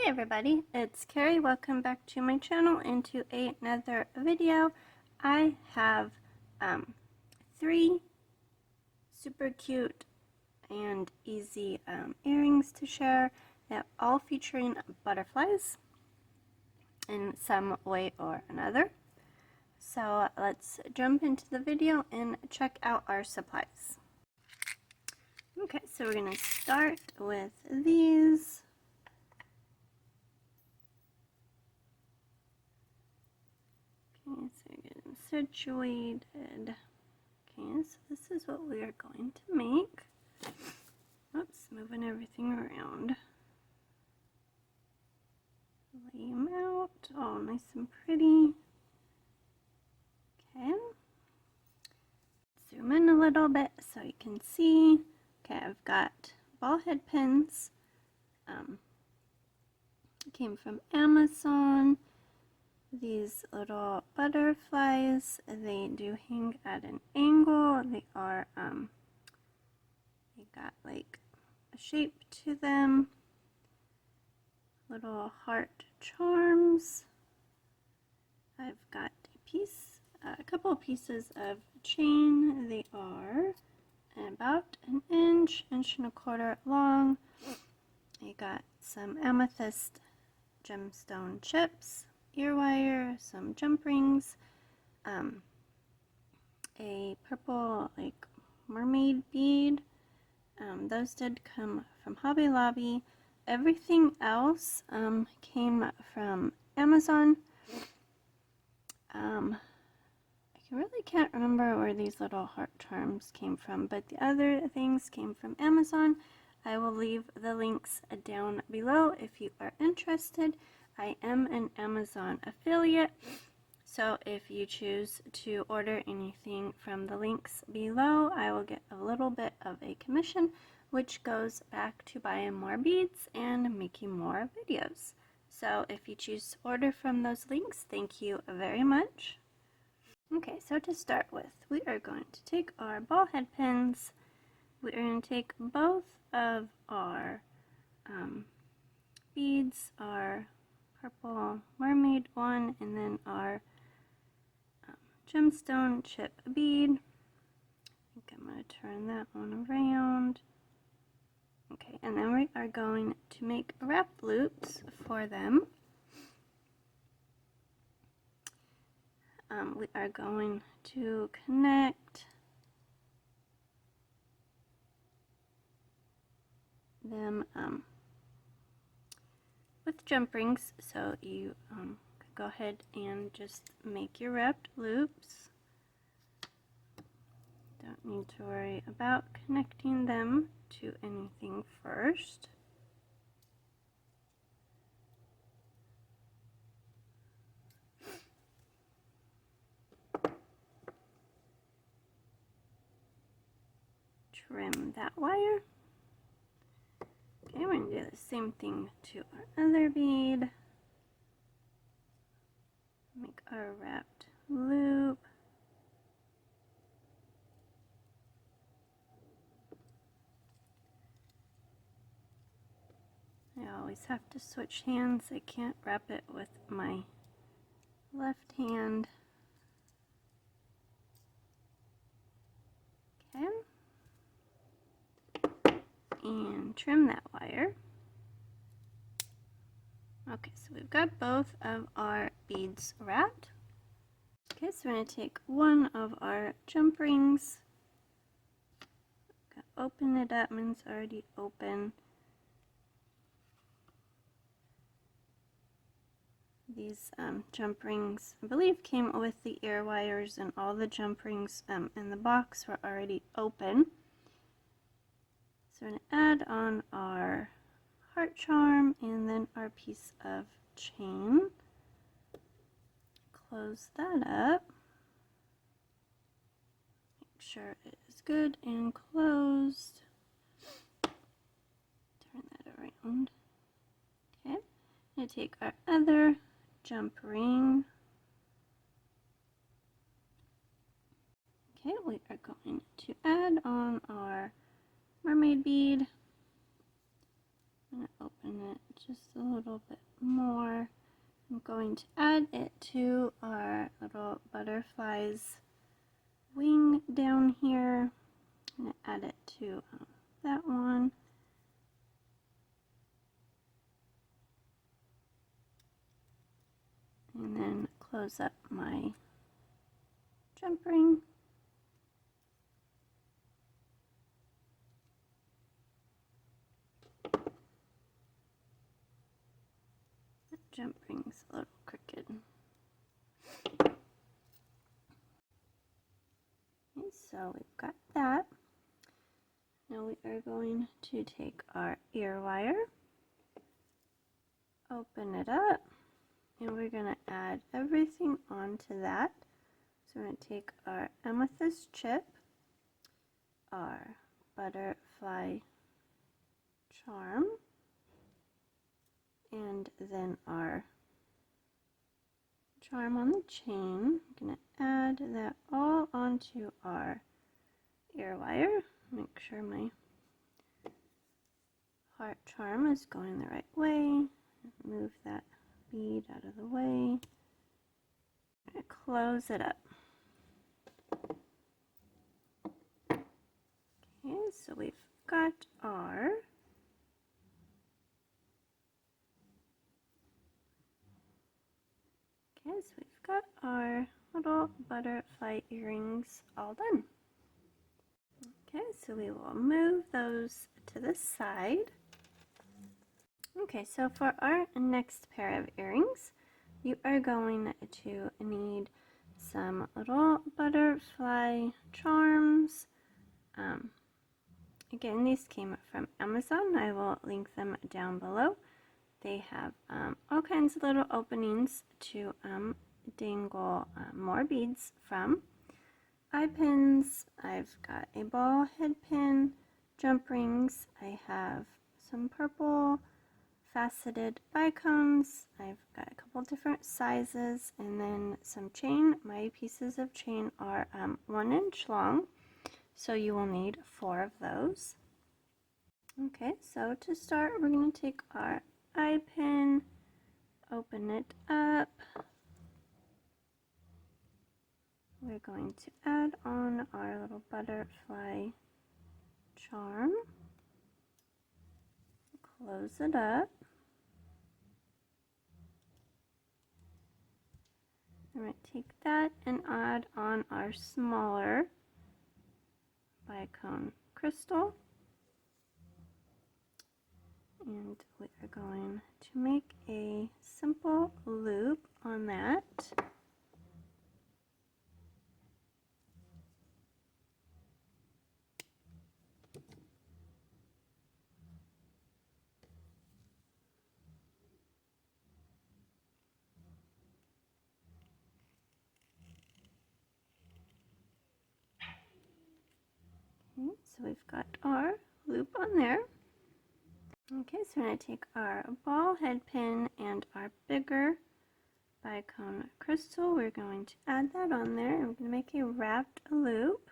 everybody, it's Carrie. Welcome back to my channel and to another video. I have 3 super cute and easy earrings to share, that all featuring butterflies in some way or another. So let's jump into the video and check out our supplies. Okay, so we're going to start with these. Okay, so getting situated. Okay, so this is what we are going to make. Oops, moving everything around. Lay them out, all nice and pretty. Okay. Zoom in a little bit so you can see. Okay, I've got ball head pins. Came from Amazon. These little butterflies, they do hang at an angle. They are, they got like a shape to them. Little heart charms. I've got a couple of pieces of chain. They are about an inch, 1.25 long. I got some amethyst gemstone chips, earwire, some jump rings, a purple like mermaid bead. Those did come from Hobby Lobby. Everything else came from Amazon. I really can't remember where these little heart charms came from, but the other things came from Amazon. I will leave the links down below if you are interested. I am an Amazon affiliate, so if you choose to order anything from the links below, I will get a little bit of a commission, which goes back to buying more beads and making more videos. So if you choose to order from those links, thank you very much. Okay, so to start with, we are going to take our ball head pins. We are going to take both of our beads, our purple mermaid one, and then our gemstone chip bead. I think I'm going to turn that one around. Okay, and then we are going to make wrap loops for them. We are going to connect them with jump rings, so you can go ahead and just make your wrapped loops. Don't need to worry about connecting them to anything first. Trim that wire. Okay, we're going to do the same thing to our other bead. Make our wrapped loop. I always have to switch hands. I can't wrap it with my left hand. Okay. And trim that wire. Okay, so we've got both of our beads wrapped. Okay, so we're going to take one of our jump rings. Open it up, and it's already open. These jump rings, I believe, came with the ear wires, and all the jump rings in the box were already open. So we're going to add on our heart charm and then our piece of chain. Close that up. Make sure it is good and closed. Turn that around. Okay, I'm going to take our other jump ring. Okay, we are going to add on our mermaid bead. I'm going to open it just a little bit more. I'm going to add it to our little butterfly's wing down here. I'm going to add it to that one. And then close up my jump ring. That jump ring's a little crooked. Okay, so we've got that. Now we are going to take our ear wire, open it up, and we're going to add everything onto that. So we're going to take our amethyst chip, our butterfly charm, and then our charm on the chain. I'm going to add that all onto our ear wire. Make sure my heart charm is going the right way. Move that bead out of the way. And close it up. Okay, so we've got our little butterfly earrings all done. Okay, so we will move those to the side. Okay, so for our next pair of earrings, you are going to need some little butterfly charms. Again, these came from Amazon. I will link them down below. They have all kinds of little openings to dangle more beads from. Eye pins, I've got a ball head pin, jump rings, I have some purple faceted bicones, I've got a couple different sizes, and then some chain. My pieces of chain are 1 inch long, so you will need 4 of those. Okay, so to start, we're going to take our eye pin, open it up. We're going to add on our little butterfly charm, close it up. I'm going to take that and add on our smaller bicone crystal. And we are going to make a simple loop on that. Okay, so we've got our loop on there. Okay, so we're going to take our ball head pin and our bigger bicone crystal. We're going to add that on there. I'm going to make a wrapped loop.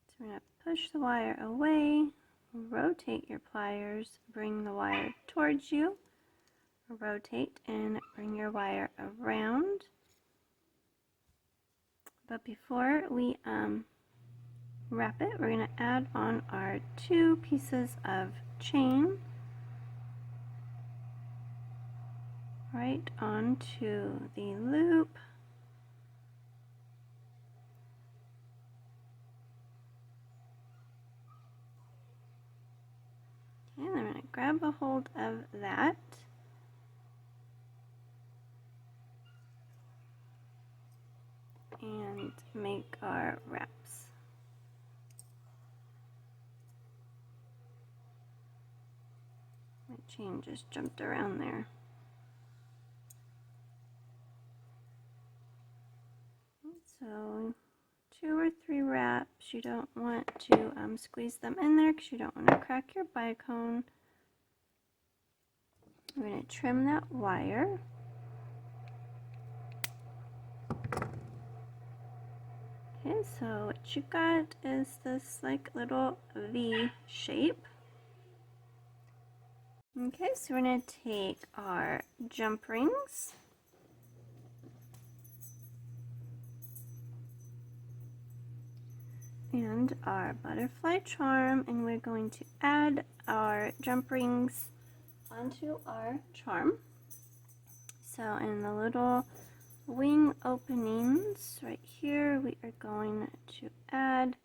So we're going to push the wire away, rotate your pliers, bring the wire towards you, rotate and bring your wire around. But before we wrap it, we're going to add on our 2 pieces of chain right onto the loop. Okay, and then I'm going to grab a hold of that. And make our wraps. My chain just jumped around there. So 2 or 3 wraps. You don't want to squeeze them in there because you don't want to crack your bicone. I'm going to trim that wire. Okay, so what you got is this like little V shape. Okay, so we're going to take our jump rings and our butterfly charm, and we're going to add our jump rings onto our charm. So in the little wing openings right here, we are going to add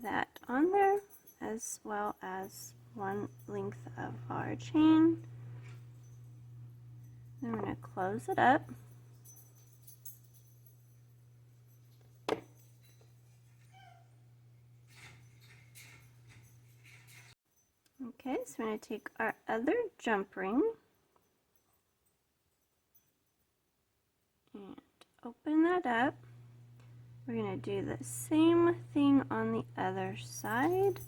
that on there, as well as one length of our chain. Then we're going to close it up. Okay, so we're going to take our other jump ring and open that up. We're going to do the same thing on the other side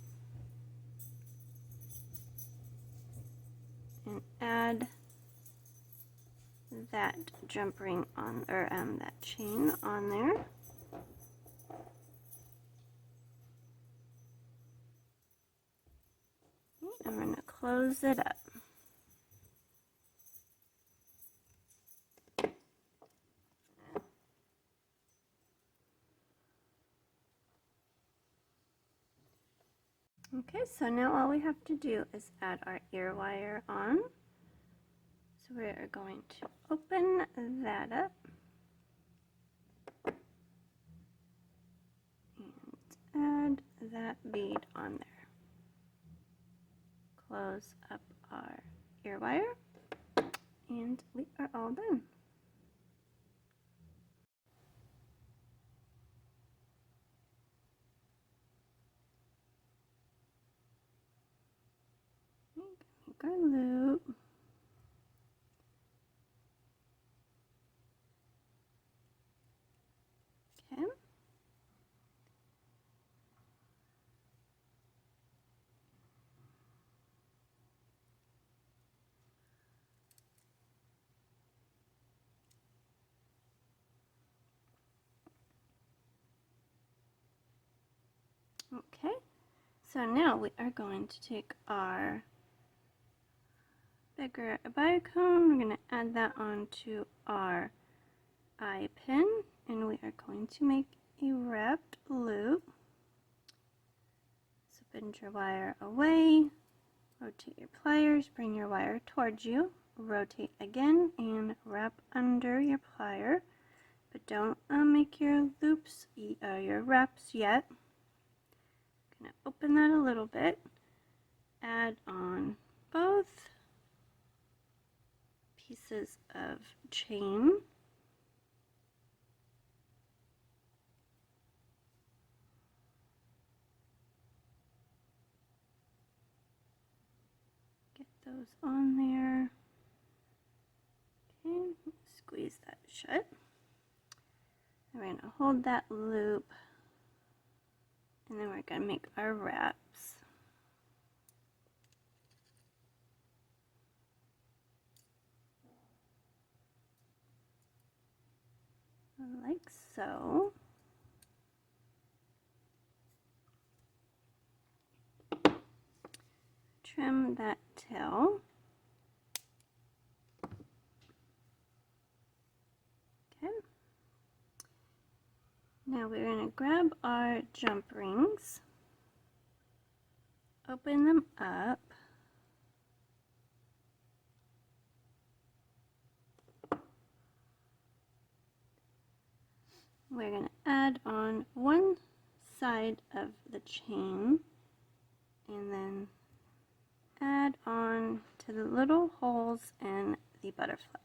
and add that jump ring on, or that chain on there. And we're going to close it up. Okay, so now all we have to do is add our ear wire on. So we are going to open that up and add that bead on there. Close up our ear wire, and we are all done. Make our loop. Okay. Okay, so now we are going to take our bigger bicone, we're going to add that onto our eye pin, and we are going to make a wrapped loop. So bend your wire away, rotate your pliers, bring your wire towards you, rotate again, and wrap under your plier, but don't make your loops, your wraps yet. Gonna open that a little bit, add on both pieces of chain. Get those on there. Okay, squeeze that shut. And we're gonna hold that loop, and then we're gonna make our wraps. Like so. Trim that tail. Okay. Now we're going to grab our jump rings, open them up, we're going to add on one side of the chain and then add on to the little holes in the butterfly.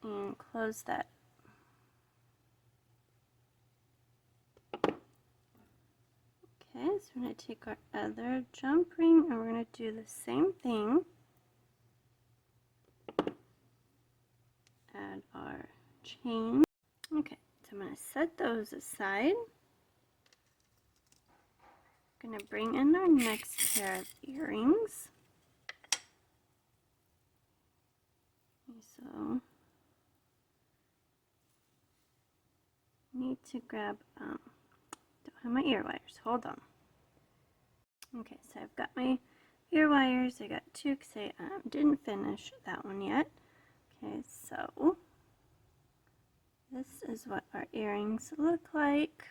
And close that. Okay, so we're going to take our other jump ring and we're going to do the same thing. Add our chain. Okay, so I'm going to set those aside. I'm going to bring in our next pair of earrings. So to grab, don't have my ear wires, hold on. Okay, so I've got my ear wires. I got two because I didn't finish that one yet. Okay, so this is what our earrings look like.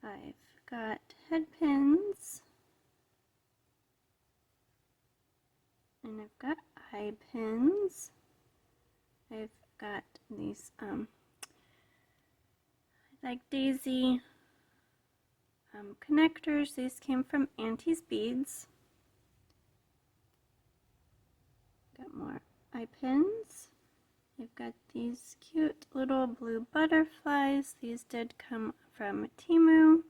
I've got head pins, and I've got eye pins. I've got these like daisy connectors. These came from Auntie's Beads. Got more eye pins. I've got these cute little blue butterflies. These did come from Temu.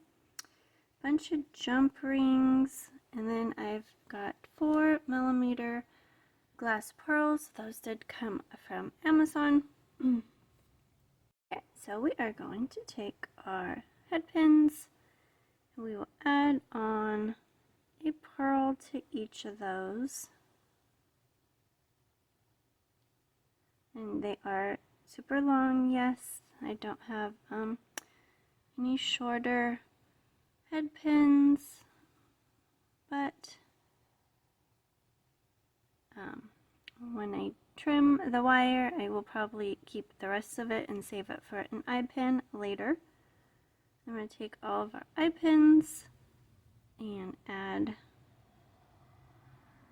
Bunch of jump rings, and then I've got 4mm glass pearls. Those did come from Amazon. Okay, so we are going to take our head pins. We will add on a pearl to each of those. And they are super long, yes. I don't have any shorter head pins, but when I trim the wire, I will probably keep the rest of it and save it for an eye pin later. I'm going to take all of our eye pins and add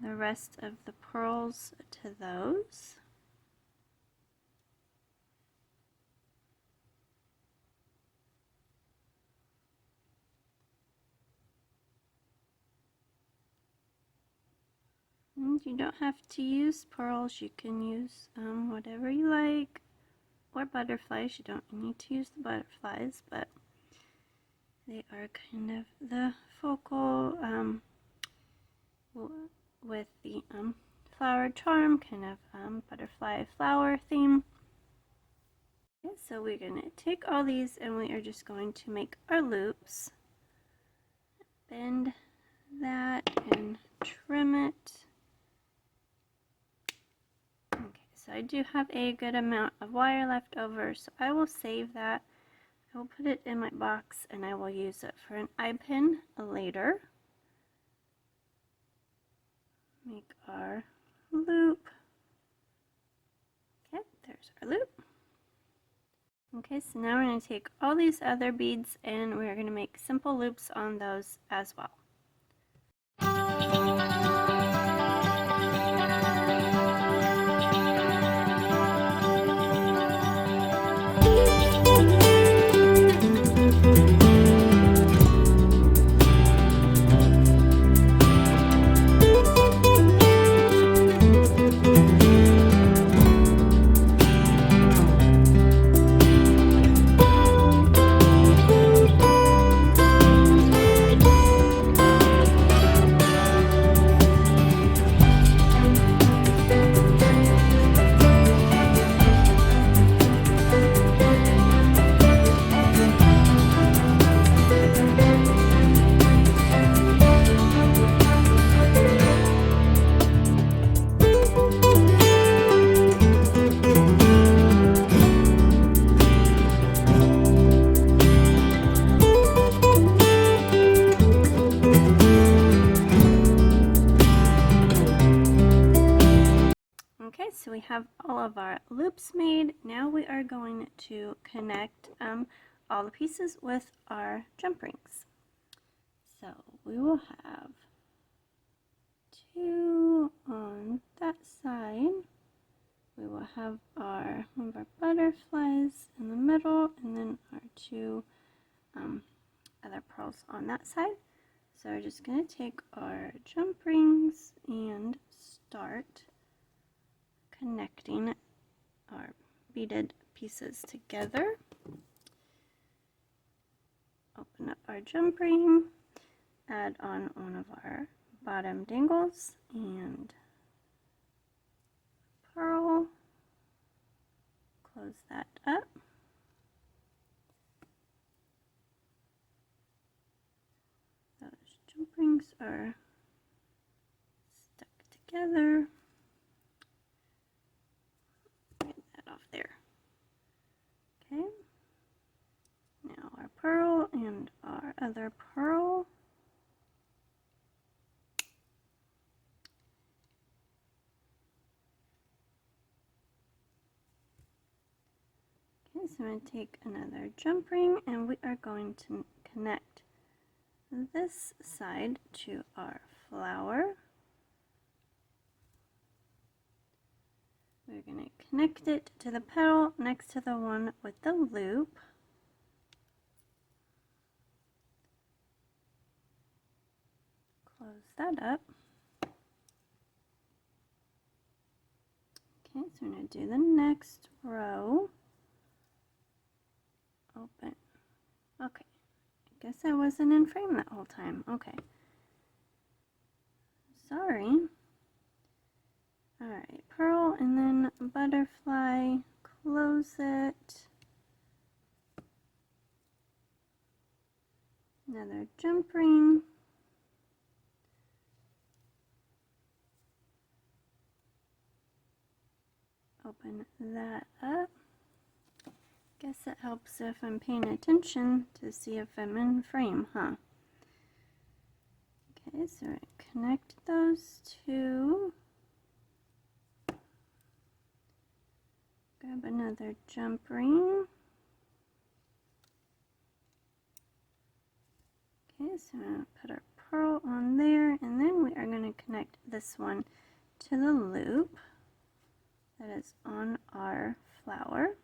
the rest of the pearls to those. And you don't have to use pearls, you can use whatever you like, or butterflies. You don't need to use the butterflies, but they are kind of the focal with the flower charm, kind of butterfly flower theme. Okay, so we're going to take all these and we are just going to make our loops. Bend that and trim it. Okay, so I do have a good amount of wire left over, so I will save that. I will put it in my box and I will use it for an eye pin later. Make our loop. Okay, there's our loop. Okay, so now we're going to take all these other beads and we're going to make simple loops on those as well. Okay, so we have all of our loops made. Now we are going to connect all the pieces with our jump rings. So we will have 2 on that side. We will have one of our butterflies in the middle, and then our 2 other pearls on that side. So we're just going to take our jump rings and start connecting our beaded pieces together. Open up our jump ring, add on one of our bottom dangles and pearl, close that up. Those jump rings are stuck together. Get that off there. Okay, now our pearl and our other pearl. Okay, so I'm going to take another jump ring and we are going to connect this side to our flower. We're going to connect it to the petal next to the one with the loop. Close that up. Okay, so we're going to do the next row. Open. Okay, I guess I wasn't in frame that whole time. Okay. Sorry. Alright, pearl and then butterfly. Close it. Another jump ring. Open that up. Guess it helps if I'm paying attention to see if I'm in frame, huh? Okay, so I connect those two. Grab another jump ring. Okay, so I'm going to put our pearl on there, and then we are going to connect this one to the loop that is on our flower.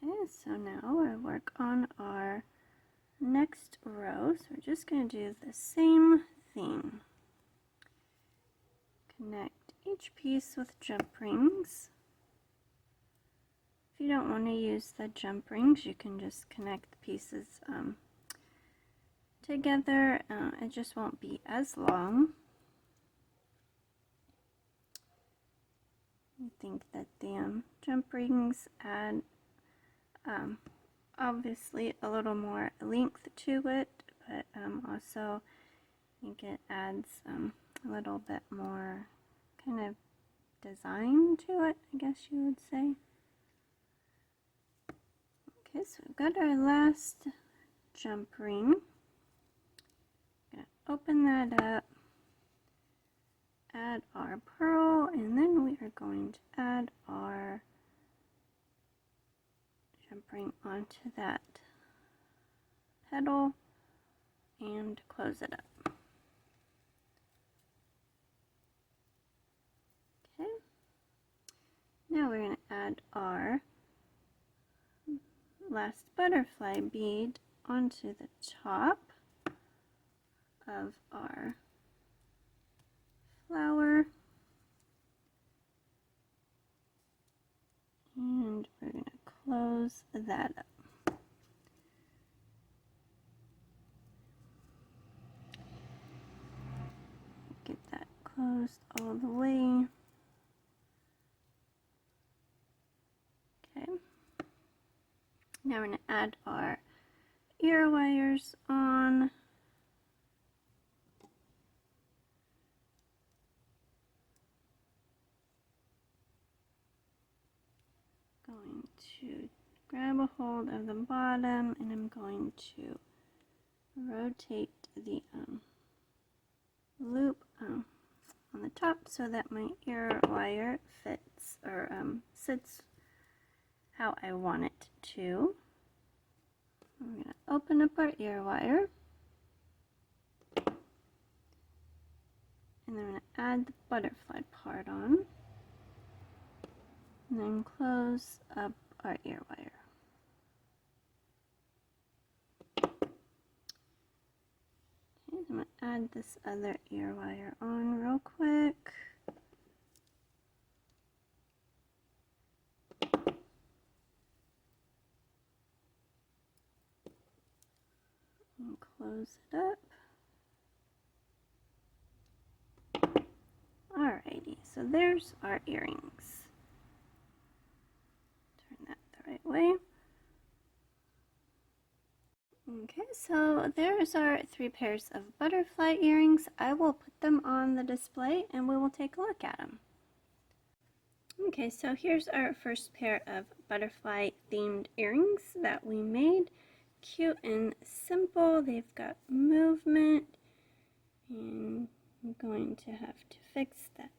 Okay, so now I work on our next row. So we're just going to do the same thing. Connect each piece with jump rings. If you don't want to use the jump rings, you can just connect the pieces together. It just won't be as long. I think that the jump rings add obviously a little more length to it, but also I think it adds a little bit more kind of design to it, I guess you would say. Okay, so we've got our last jump ring. Gonna open that up, add our pearl, and then we are going to add our jump ring onto that petal and close it up. Okay, now we're going to add our last butterfly bead onto the top of our flower, and we're going to close that up. Get that closed all the way. Okay. Now we're going to add our ear wires on. Going to grab a hold of the bottom, and I'm going to rotate the loop on the top so that my ear wire fits or sits how I want it to. I'm going to open up our ear wire, and then I'm going to add the butterfly part on, and then close up our ear wire. Okay, so I'm going to add this other ear wire on real quick. And close it up. Alrighty, so there's our earrings. Turn that the right way. Okay, so there's our 3 pairs of butterfly earrings. I will put them on the display and we will take a look at them. Okay, so here's our first pair of butterfly themed earrings that we made. Cute and simple. They've got movement, and I'm going to have to fix that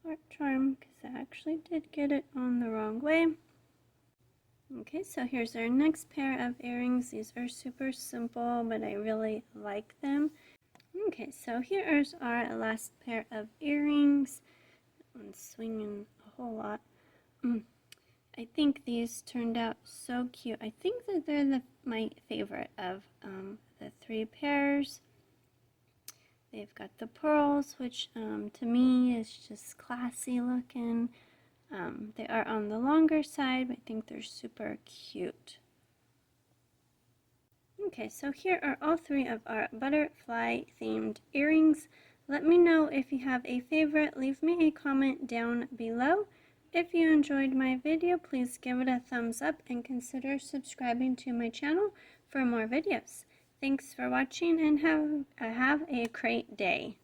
heart charm because I actually did get it on the wrong way. Okay, so here's our next pair of earrings. These are super simple, but I really like them. Okay, so here is our last pair of earrings. I'm swinging a whole lot. I think these turned out so cute. I think that they're my favorite of the three pairs. They've got the pearls, which to me is just classy looking. They are on the longer side, but I think they're super cute. Okay, so here are all three of our butterfly themed earrings. Let me know if you have a favorite. Leave me a comment down below. If you enjoyed my video, please give it a thumbs up and consider subscribing to my channel for more videos. Thanks for watching and have a great day.